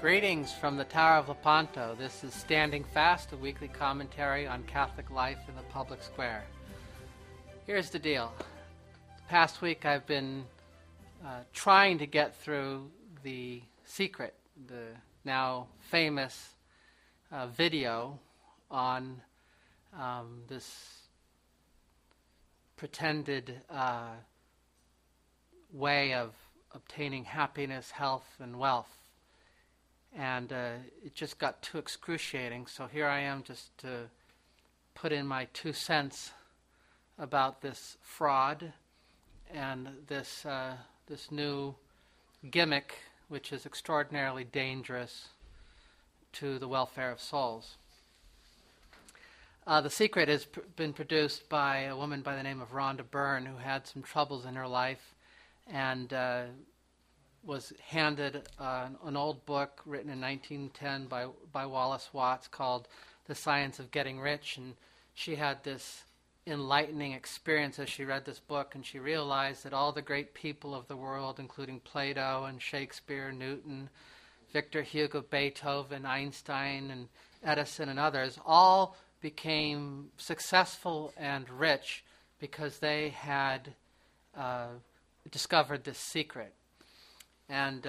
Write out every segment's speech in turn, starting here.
Greetings from the Tower of Lepanto. This is Standing Fast, a weekly commentary on Catholic life in the public square. Here's the deal. The past week I've been trying to get through the Secret, the now famous video on this pretended way of obtaining happiness, health, and wealth. And it just got too excruciating, so here I am just to put in my 2 cents about this fraud and this new gimmick, which is extraordinarily dangerous to the welfare of souls. The Secret has been produced by a woman by the name of Rhonda Byrne, who had some troubles in her life and was handed an old book written in 1910 by Wallace Watts called The Science of Getting Rich. And she had this enlightening experience as she read this book, and she realized that all the great people of the world, including Plato and Shakespeare, Newton, Victor Hugo, Beethoven, Einstein, and Edison, and others, all became successful and rich because they had discovered this secret. And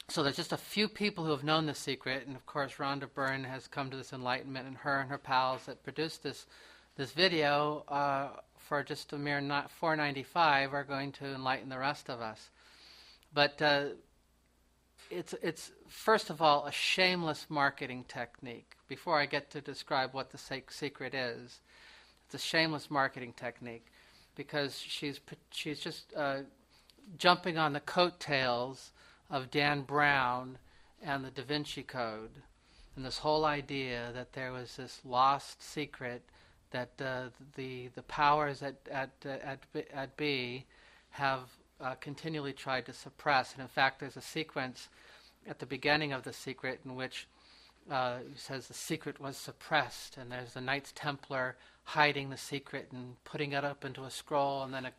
so there's just a few people who have known the secret, and of course Rhonda Byrne has come to this enlightenment, and her pals that produced this video for just a mere $4.95 are going to enlighten the rest of us. But it's first of all a shameless marketing technique. Before I get to describe what the secret is, it's a shameless marketing technique because she's just jumping on the coattails of Dan Brown and the Da Vinci Code, and this whole idea that there was this lost secret that the powers at B have continually tried to suppress. And in fact, there's a sequence at the beginning of the secret in which it says the secret was suppressed, and there's the Knights Templar hiding the secret and putting it up into a scroll, and then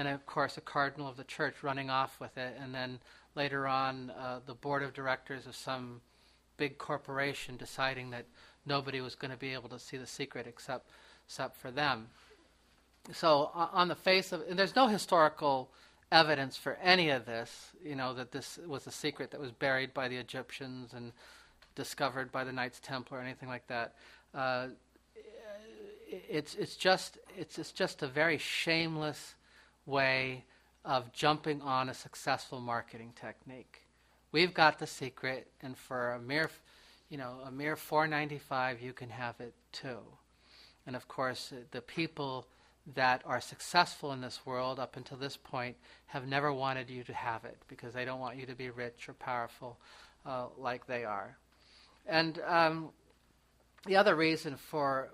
of course a cardinal of the church running off with it, and then later on the board of directors of some big corporation deciding that nobody was going to be able to see the secret except for them. So on the face of it, and there's no historical evidence for any of this, that this was a secret that was buried by the Egyptians and discovered by the Knights Templar or anything like that. It's just a very shameless way of jumping on a successful marketing technique. We've got the secret, and for a mere $4.95, you can have it too. And of course, the people that are successful in this world up until this point have never wanted you to have it because they don't want you to be rich or powerful like they are. And the other reason for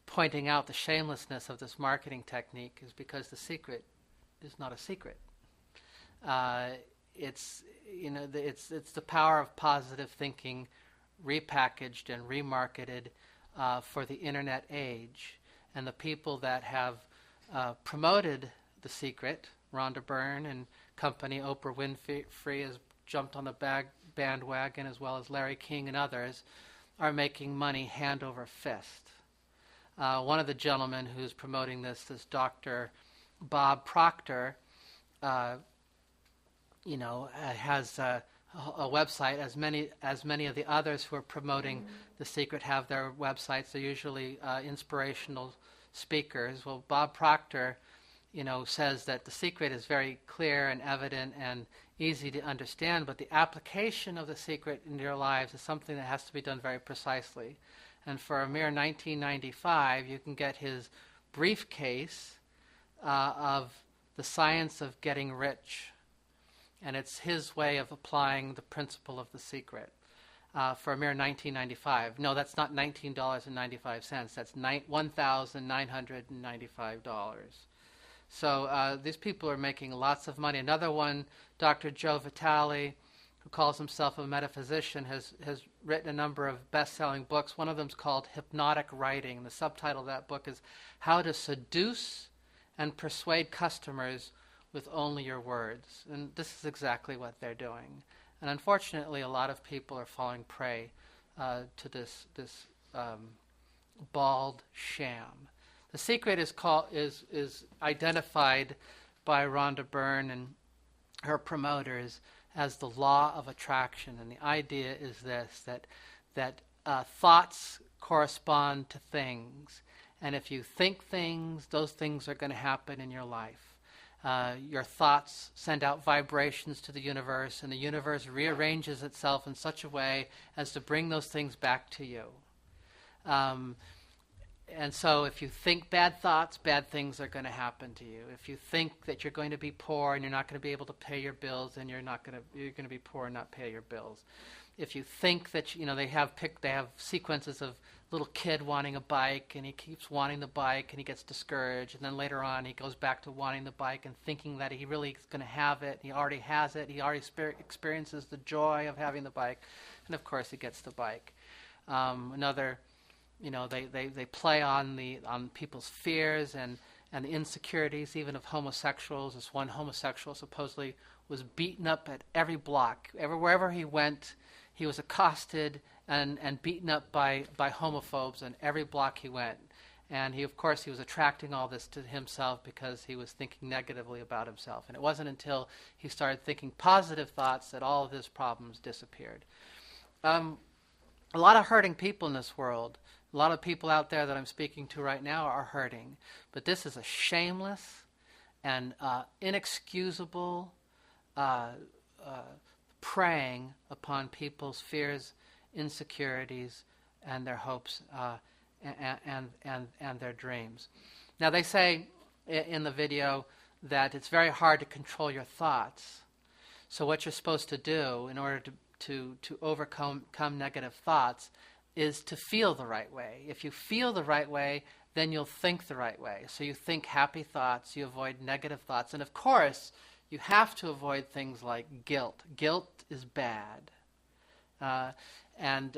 pointing out the shamelessness of this marketing technique is because the secret is not a secret. It's the power of positive thinking repackaged and remarketed for the internet age. And the people that have promoted the secret, Rhonda Byrne and company, Oprah Winfrey has jumped on the bandwagon, as well as Larry King and others, are making money hand over fist. One of the gentlemen who's promoting this Dr. Bob Proctor, has a website. As many of the others who are promoting the secret have their websites. They're usually inspirational speakers. Well, Bob Proctor, says that the secret is very clear and evident and easy to understand, but the application of the secret in your lives is something that has to be done very precisely. And for a mere $19.95, you can get his briefcase of The Science of Getting Rich. And it's his way of applying the principle of the secret for a mere $19.95. No, that's not $19.95. That's $1,995. So these people are making lots of money. Another one, Dr. Joe Vitale, who calls himself a metaphysician, has written a number of best-selling books. One of them is called Hypnotic Writing. The subtitle of that book is How to Seduce and Persuade Customers with only your words. And this is exactly what they're doing. And unfortunately, a lot of people are falling prey to this bald sham. The secret is identified by Rhonda Byrne and her promoters as the law of attraction. And the idea is this, that thoughts correspond to things. And if you think things, those things are going to happen in your life. Your thoughts send out vibrations to the universe, and the universe rearranges itself in such a way as to bring those things back to you. And so if you think bad thoughts, bad things are going to happen to you. If you think that you're going to be poor and you're not going to be able to pay your bills, then you're going to be poor and not pay your bills. If you think that, they have sequences of little kid wanting a bike, and he keeps wanting the bike, and he gets discouraged, and then later on he goes back to wanting the bike and thinking that he really is going to have it. He already has it. He already experiences the joy of having the bike, and of course he gets the bike. They play on people's fears and the insecurities, even of homosexuals. This one homosexual supposedly was beaten up at every block. Wherever he went, he was accosted and beaten up by homophobes on every block he went. And he was attracting all this to himself because he was thinking negatively about himself. And it wasn't until he started thinking positive thoughts that all of his problems disappeared. A lot of hurting people in this world. A lot of people out there that I'm speaking to right now are hurting. But this is a shameless and inexcusable preying upon people's fears, insecurities, and their hopes and their dreams. Now, they say in the video that it's very hard to control your thoughts. So what you're supposed to do in order to overcome negative thoughts is to feel the right way. If you feel the right way, then you'll think the right way. So you think happy thoughts, you avoid negative thoughts. And of course, you have to avoid things like guilt. Guilt is bad. And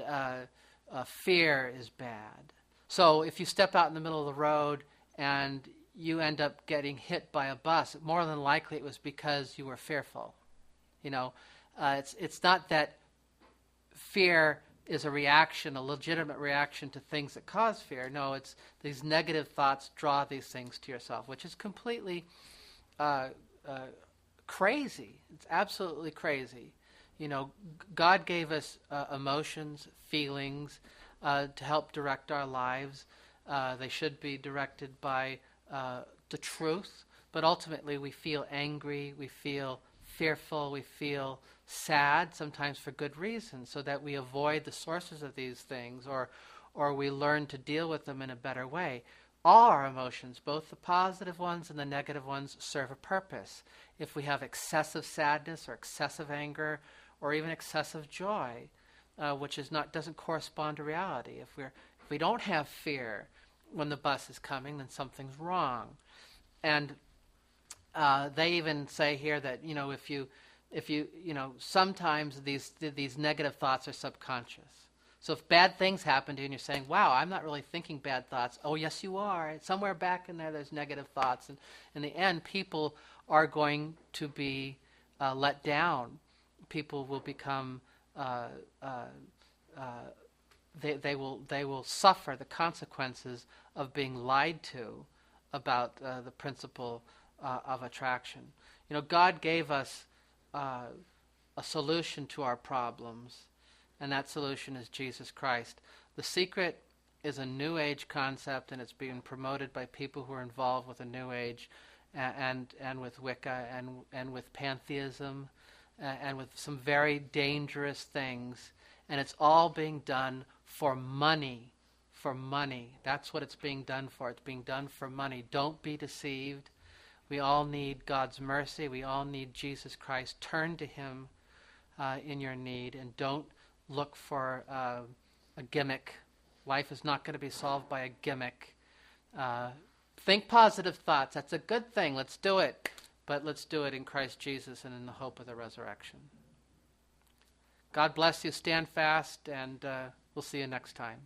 fear is bad. So if you step out in the middle of the road and you end up getting hit by a bus, more than likely it was because you were fearful. It's not that fear is a reaction, a legitimate reaction to things that cause fear. No, it's these negative thoughts draw these things to yourself, which is completely crazy. It's absolutely crazy. God gave us emotions, feelings to help direct our lives. They should be directed by the truth, but ultimately we feel angry, we feel fearful, we feel sad, sometimes for good reason, so that we avoid the sources of these things, or we learn to deal with them in a better way. All our emotions, both the positive ones and the negative ones, serve a purpose. If we have excessive sadness or excessive anger or even excessive joy, which doesn't correspond to reality. If we don't have fear when the bus is coming, then something's wrong. And they even say here that if you sometimes these negative thoughts are subconscious. So if bad things happen to you and you're saying, wow, I'm not really thinking bad thoughts. Oh, yes, you are. Somewhere back in there's negative thoughts. And in the end, people are going to be let down. People will become, they will suffer the consequences of being lied to about the principle of attraction. God gave us a solution to our problems, and that solution is Jesus Christ. The Secret is a New Age concept, and it's being promoted by people who are involved with the New Age and with Wicca and with pantheism and with some very dangerous things. And it's all being done for money. For money. That's what it's being done for. It's being done for money. Don't be deceived. We all need God's mercy. We all need Jesus Christ. Turn to Him in your need, and don't look for a gimmick. Life is not going to be solved by a gimmick. Think positive thoughts. That's a good thing. Let's do it. But let's do it in Christ Jesus and in the hope of the resurrection. God bless you. Stand fast, and we'll see you next time.